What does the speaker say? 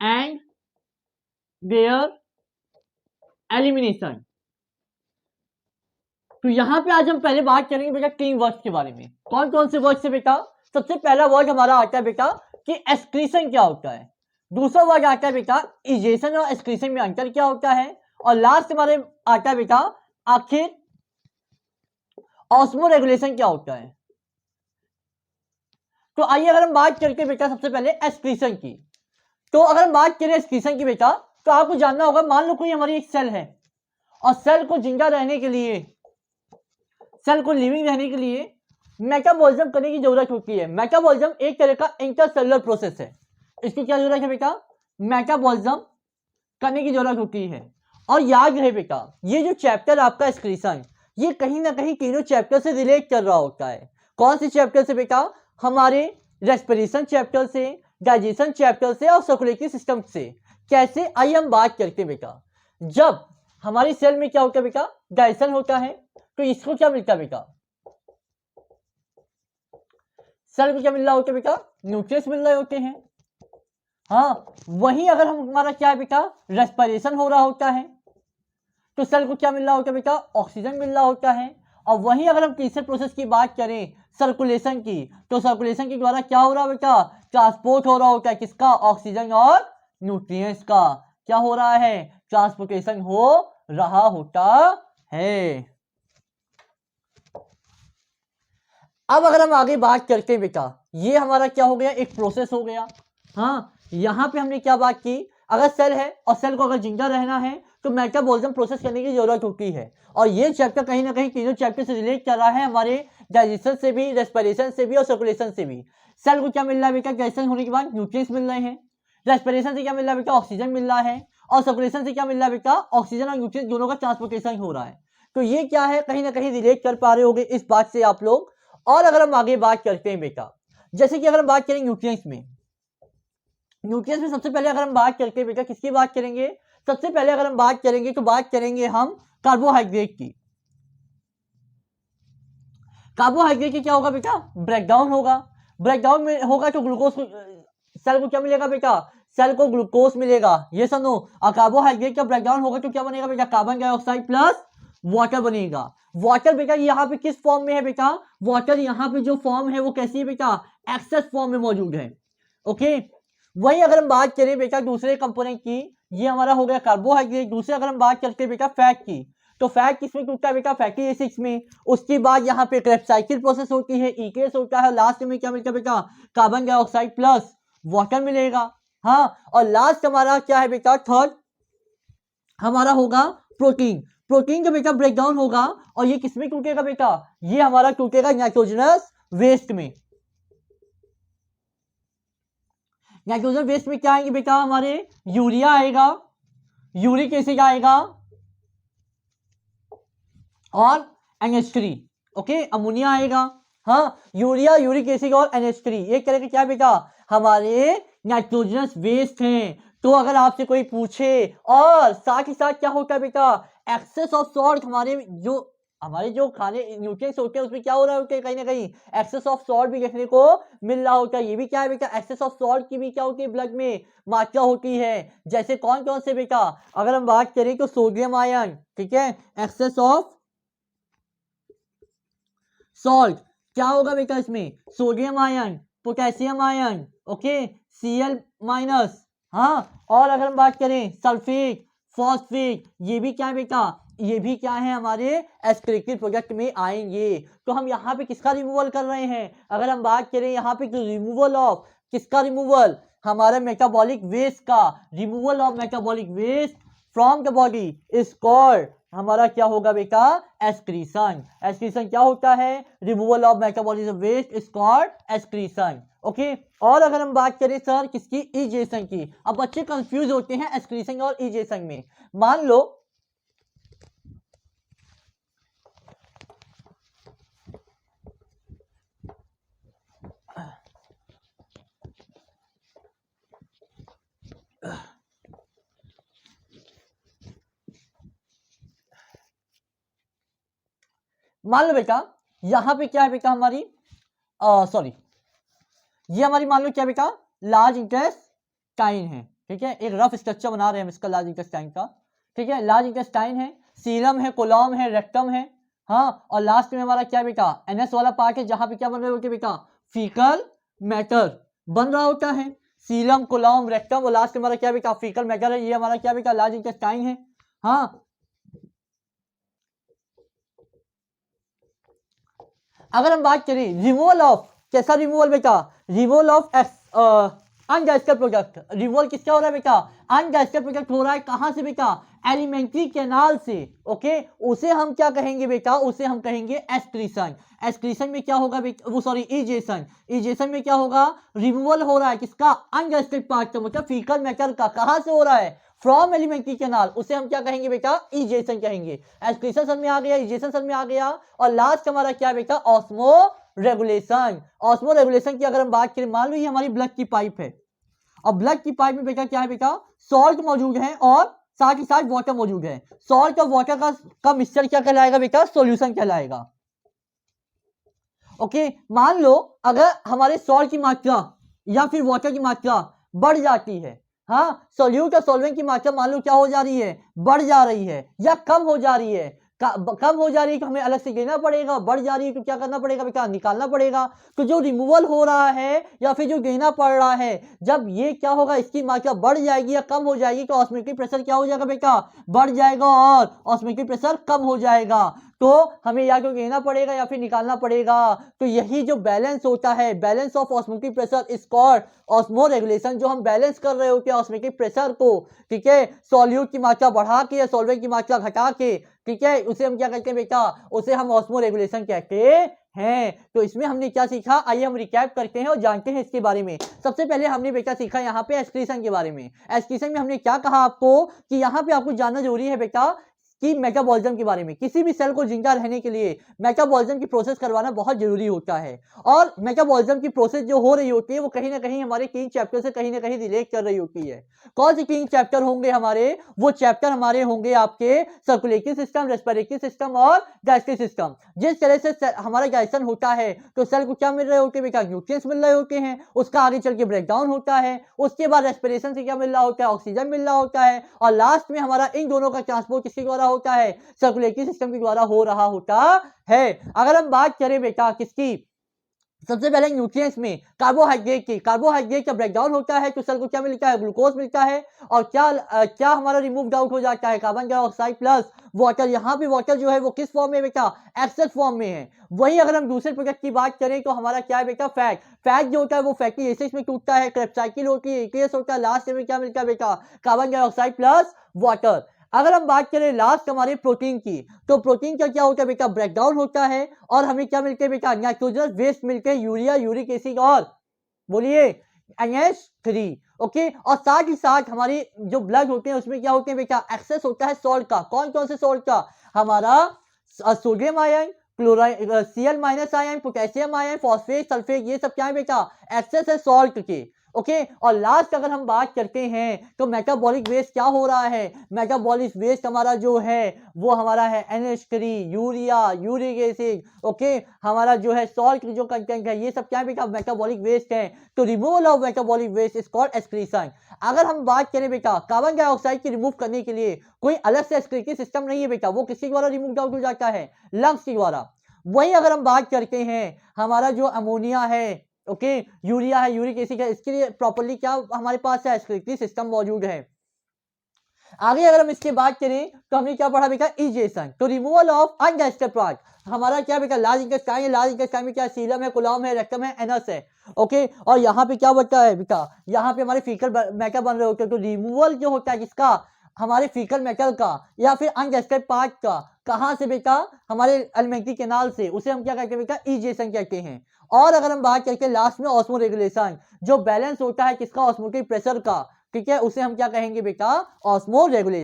And there elimination. तो यहां पे आज हम पहले बात करेंगे बेटा तीन वर्ड्स के बारे में। कौन कौन से वर्ड्स है बेटा? सबसे पहला वर्ड हमारा आता है बेटा कि एक्सक्रीशन क्या होता है। दूसरा वर्ड आता है बेटा इजेशन और एक्सक्रीशन में अंतर क्या होता है। और लास्ट हमारे आता है बेटा आखिर ऑस्मो रेगुलेशन क्या होता है। तो आइए अगर हम बात करते हैं बेटा सबसे पहले एक्सक्रीशन की। तो अगर हम बात करें एक्सक्रीशन की बेटा, तो आपको जानना होगा, मान लो कोई हमारी एक सेल है और सेल को जिंदा रहने के लिए, सेल को लिविंग रहने के लिए मेटाबॉलिज्म करने की जरूरत होती है। मेटाबॉलिज्म एक तरह का इंटरसेलुलर प्रोसेस है। इसकी क्या जरूरत है बेटा? मेटाबॉलिज्म करने की जरूरत होती है। और याद रहे बेटा, ये जो चैप्टर आपका एक्सक्रीशन, ये कहीं ना कहीं तीनों चैप्टर से रिलेट कर रहा होता है। कौन से चैप्टर से बेटा? हमारे रेस्पिरेशन चैप्टर से, डाइजेशन चैप्टर से और सर्कुलेटरी सिस्टम से। कैसे? आइए हम बात करते हैं बेटा। जब हमारी सेल में क्या होता है बेटा? डाइजेशन होता है, तो इसको क्या मिलता है बेटा? सेल को क्या मिल रहा होता है बेटा? न्यूट्रिएंट्स मिल रहे होते हैं। हाँ, वहीं अगर हम हमारा क्या है बेटा? रेस्पिरेशन हो रहा होता है, तो सेल को क्या मिल रहा होता है बेटा? ऑक्सीजन मिल रहा होता है। और वहीं अगर हम तीसरे प्रोसेस की बात करें सर्कुलेशन की, तो सर्कुलेशन के द्वारा क्या हो रहा है बेटा? ट्रांसपोर्ट हो रहा होता है किसका? ऑक्सीजन और न्यूट्रिएंट्स का। क्या हो रहा है? ट्रांसपोर्टेशन हो रहा होता है। अब अगर हम आगे बात करते हैं बेटा, ये हमारा क्या हो गया? एक प्रोसेस हो गया। हाँ, यहां पे हमने क्या बात की? अगर सेल है और सेल को अगर जिंदा रहना है तो मेटाबॉलिज्म प्रोसेस करने की जरूरत होती है। और ये चैप्टर कहीं ना कहीं तीनों चैप्टर से रिलेट कर रहा है, हमारे डाइजेशन से भी, रेस्पिरेशन से भी और सर्कुलेशन से भी। सेल को क्या मिल रहा है बेटा? डाइजेशन होने के बाद न्यूट्रिएंट्स मिल रहे हैं। रेस्पिरेशन से क्या मिल रहा है बेटा? ऑक्सीजन मिल रहा है। और सर्कुलेशन से क्या मिल रहा है बेटा? ऑक्सीजन और न्यूट्रिएंट्स दोनों का ट्रांसपोर्टेशन हो रहा है। तो ये क्या है? कहीं ना कहीं रिलेट कर पा रहे होंगे इस बात से आप लोग। और अगर हम आगे बात करते हैं बेटा, जैसे कि अगर हम बात करें न्यूट्रिएंट्स में, न्यूट्रिएंट्स में सबसे पहले अगर हम बात करते हैं बेटा, किसकी बात करेंगे? सबसे पहले अगर हम बात करेंगे तो बात करेंगे हम कार्बोहाइड्रेट की। कार्बोहाइड्रेट की क्या होगा बेटा? ब्रेकडाउन होगा। ब्रेकडाउन में होगा तो ग्लूकोज, सेल को क्या मिलेगा बेटा? सेल को ग्लूकोज मिलेगा। ये सुनो, और कार्बोहाइड्रेट का ब्रेकडाउन होगा तो क्या बनेगा बेटा? कार्बन डाइऑक्साइड प्लस वाटर बनेगा। वाटर बेटा यहाँ पे किस फॉर्म में है बेटा? वाटर यहाँ पे जो फॉर्म है वो कैसी है बेटा? एक्सेस फॉर्म में मौजूद है। ओके, वही अगर हम बात करें बेटा दूसरे कंपोनेंट की, ये हमारा हो गया कार्बोहाइड्रेट। दूसरे अगर हम बात करते हैं बेटा फैट की, तो फैट किसमें टूटता है बेटा? फैटी एसिड्स में। उसके बाद यहाँ पे क्रेब्स साइकिल प्रोसेस होती है, ईकेस होता है। लास्ट में क्या मिलता है बेटा? कार्बन डाइऑक्साइड प्लस वाटर मिलेगा। हाँ, और लास्ट हमारा क्या है बेटा? थर्ड हमारा होगा प्रोटीन। प्रोटीन का बेटा ब्रेकडाउन होगा, और ये किसमें टूटेगा बेटा? ये हमारा टूटेगा नाइट्रोजनस वेस्ट में। नाइट्रोजन वेस्ट में क्या आएंगे बेटा? हमारे यूरिया आएगा, यूरिक एसिड आएगा और NH3। ओके, अमोनिया आएगा। हाँ, यूरिया, यूरिक एसिड और NH3 एक तरह के क्या बेटा? हमारे नाइट्रोजनस वेस्ट हैं। तो अगर आपसे कोई पूछे, और साथ ही साथ क्या होता है बेटा? एक्सेस ऑफ सॉल्ट, हमारे जो खाने न्यूट्रिएंट्स होते हैं उसमें क्या हो रहा होता है? कहीं ना कहीं एक्सेस ऑफ सॉल्ट भी देखने को मिल रहा होता है। ये भी क्या है बेटा? एक्सेस ऑफ सॉल्ट की भी क्या होती है? ब्लड में मात्रा होती है। जैसे कौन कौन से बेटा? अगर हम बात करें तो सोडियम आयन, ठीक है, एक्सेस ऑफ सॉल्ट क्या होगा बेटा? इसमें sodium ion, potassium ion, okay, Cl minus. हाँ, और अगर हम बात करें सल्फेट, फॉस्फेट, ये भी क्या है बेटा? ये भी क्या है? हमारे एक्सक्रीटिव प्रोडक्ट में आएंगे। तो हम यहाँ पे किसका रिमूवल कर रहे हैं? अगर हम बात करें यहाँ पे तो रिमूवल ऑफ किसका? रिमूवल हमारे मेटाबॉलिक वेस्ट का। Removal of metabolic waste from the body is called, हमारा क्या होगा बेटा? एक्सक्रीशन। एक्सक्रीशन क्या होता है? Removal of metabolism waste is called excretion. Okay, और अगर हम बात करें सर किसकी? इजेशन की। अब बच्चे कंफ्यूज होते हैं एक्सक्रीशन और इजेशन में। मान लो बेटा यहां पे क्या है बेटा? हमारी सॉरी, ये हमारी मान लो क्या बेटा? लार्ज इंटेस्टाइन है। ठीक है, एक रफ स्ट्रक्चर बना रहे हैं हम इसका लार्ज इंटेस्टाइन का। ठीक है, लार्ज इंटेस्टाइन है, सीलम है, कोलम है, रेक्टम है, हाँ, और लास्ट में हमारा क्या बेटा एनएस वाला पार्ट है, जहां पे क्या बन रहे होते बेटा फीकल मैटर बन रहा होता है। सीलम, कोलम, रेक्टम और लास्ट में हमारा क्या बेटा फीकल मैटर है। ये हमारा क्या बेटा लार्ज इंटेस्टाइन है। हाँ, अगर हम बात करें रिमूवल ऑफ, कैसा रिमूवल बेटा, removal of undigested product. Removal किसका हो रहा है बेटा, अनडाइजेस्टेड प्रोडक्ट हो रहा है, कहां से बेटा एलिमेंट्री कैनाल से। ओके, उसे हम क्या कहेंगे बेटा, उसे हम कहेंगे एक्सक्रीशन। एक्सक्रीशन में क्या होगा बेटा, वो सॉरी इजेशन, इजेशन में क्या होगा, रिमूवल हो रहा है किसका, अनडाइजेस्टेड पार्ट का, मतलब फीकल मैटर का। कहां से हो रहा है, फ्रॉम एलिमेंट्री कैनाल, उसे हम क्या कहेंगे बेटा इजेशन कहेंगे। एक्सक्रीशन समझ में आ गया, इजेशन समझ में आ गया। और लास्ट हमारा क्या बेटा ऑस्मो रेगुलेशन। ऑस्मो रेगुलेशन की अगर हम बात करें, मान लो ये हमारी ब्लड की पाइप है, और ब्लड की पाइप में बेटा क्या है बेटा सॉल्ट मौजूद है और साथ ही साथ वाटर मौजूद है। सॉल्ट और वाटर का मिक्सचर क्या कहलाएगा बेटा, सॉल्यूशन कहलाएगा। ओके, मान लो अगर हमारे सॉल्ट की मात्रा या फिर वाटर की मात्रा बढ़ जाती है, हाँ, सोल्यूट और सॉल्वेंट की मात्रा मान लो क्या हो जा रही है, बढ़ जा रही है या कम हो जा रही है। कम हो जा रही है तो हमें अलग से लेना पड़ेगा, बढ़ जा रही है तो क्या करना पड़ेगा बेटा निकालना पड़ेगा। तो जो रिमूवल हो रहा है या फिर जो लेना पड़ रहा है, जब ये क्या होगा इसकी मात्रा बढ़ जाएगी या कम हो जाएगी तो ऑस्मोटिक प्रेशर क्या हो जाएगा बेटा बढ़ जाएगा और ऑस्मोटिक प्रेशर कम हो जाएगा। तो हमें या तो लेना पड़ेगा या फिर निकालना पड़ेगा। तो यही जो बैलेंस होता है, balance of osmotic pressure is called osmo regulation. जो हम बैलेंस कर रहे होते हैं ऑस्मोटिक प्रेशर को, ठीक है, सॉल्यूट की मात्रा बढ़ा के या सॉल्वेंट की मात्रा घटा के, ठीक है, उसे हम क्या कहते हैं बेटा, उसे हम ऑस्मो रेगुलेशन कहते हैं। तो इसमें हमने क्या सीखा, आइए हम रिकैप करते हैं और जानते हैं इसके बारे में। सबसे पहले हमने बेटा सीखा यहाँ पे एक्सक्रीशन के बारे में। एक्सक्रीशन में हमने क्या कहा आपको कि यहाँ पे आपको जानना जरूरी है बेटा कि मेटाबॉलिज्म के बारे में। किसी भी सेल को जिंदा रहने के लिए मेटाबॉलिज्म की प्रोसेस करवाना बहुत जरूरी होता है। और मेटाबॉलिज्म की प्रोसेस जो हो रही होती है वो कहीं ना कहीं हमारे 3 चैप्टर से कहीं ना कहीं रिलेट कर रही होती है। कौन से 3 चैप्टर होंगे हमारे, वो चैप्टर हमारे होंगे आपके सर्कुलेटरी सिस्टम, रेस्पिरेटरी सिस्टम और डाइजेस्टिव सिस्टम। जिस तरह से हमारा डाइजेशन होता है तो सेल को क्या मिल रहे होते हैं बेटा, न्यूट्रिएंट्स मिल रहे होते हैं, उसका आगे चल के ब्रेकडाउन होता है, उसके बाद रेस्पिरेशन से क्या मिल रहा होता है, ऑक्सीजन मिल रहा होता है, और लास्ट में हमारा इन दोनों का ट्रांसपोर्ट किसके द्वारा होता है, सर्कुलेटरी सिस्टम के द्वारा हो रहा होता है। अगर हम बात करें बेटा किसकी, सबसे पहले न्यूट्रिएंट्स में कार्बोहाइड्रेट की, कार्बोहाइड्रेट का ब्रेकडाउन होता है तो सेल को क्या मिलता है, ग्लूकोज मिलता है, और क्या हमारा रिमूव आउट हो जाता है, कार्बन डाइऑक्साइड प्लस वाटर। यहाँ पे वाटर जो है वो किस फॉर्म में बेटा, एक्सेस फॉर्म में है। वही अगर हम दूसरे प्रोडक्ट की बात करें तो हमारा क्या है बेटा, फैट। फैट जो होता है वो फैटी एसिड्स में टूटता है, क्रेब्स साइकिल होती है, एक्वियस होता है, लास्ट में क्या मिलता है बेटा, कार्बन डाइऑक्साइड प्लस वाटर। अगर हम बात करें लास्ट हमारे प्रोटीन की, तो प्रोटीन का क्या होता है बेटा, ब्रेकडाउन होता है और हमें क्या मिलते हैं बेटा, नाइट्रोजनस वेस्ट मिलते हैं, यूरिया, यूरिक एसिड और बोलिए NH3। ओके, और साथ ही साथ हमारी जो ब्लड होते हैं उसमें क्या होते हैं बेटा, एक्सेस होता है सॉल्ट का। कौन कौन से सॉल्ट का, हमारा sodium ion, chloride, Cl minus ion, potassium ion, phosphate, sulphate, ये सब क्या है बेटा, एक्सेस है सॉल्ट के। ओके, और लास्ट अगर हम बात करते हैं तो मेटाबॉलिक वेस्ट क्या हो रहा है, मेटाबॉलिक वेस्ट हमारा जो है वो हमारा है NH3, urea, uric acid, okay, हमारा जो है सॉल्ट जो कंटेंट है, ये सब क्या है बेटा मेटाबॉलिक वेस्ट है। तो removal of metabolic waste is called excretion. अगर हम बात करें बेटा कार्बन डाइऑक्साइड की रिमूव करने के लिए कोई अलग से एक्सक्रीटरी सिस्टम नहीं है बेटा, वो किसके द्वारा रिमूव आउट हो जाता है, लंग्स के द्वारा। वही अगर हम बात करते हैं हमारा जो अमोनिया है, ओके, यूरिया है, यूरिक एसिड है, इसके लिए प्रॉपर्ली क्या हमारे पास है, एक्सक्रीटरी सिस्टम मौजूद है। आगे अगर हम इसके बात करें तो हमने क्या पढ़ा बेटा, इजेशन। तो रिमूवल ऑफ अनडाइजेस्टेड पार्ट, हमारा क्या बेटा लार्ज इंटेस्टाइन है, लार्ज इंटेस्टाइन में क्या सीलम है, कोलम है, रेक्टम है, एनस है। ओके, और यहाँ पे क्या बचता है बेटा, यहाँ पे हमारे फीकल मैटर बन रहे होते हैं। तो रिमूवल जो होता है किसका, हमारे फीकल मैटर का या फिर अनडाइजेस्टेड पार्ट का, कहाँ से बेटा, हमारे एलिमेंट्री कैनाल से, उसे हम क्या कहते हैं बेटा, इजेशन कहते हैं। और अगर हम बात करके लास्ट में ऑस्मो रेगुलेशन, जो बैलेंस होता है किसका, ऑस्मोटिक प्रेशर का, ठीक है, उसे हम क्या कहेंगे बेटा, ऑस्मो रेगुलेशन।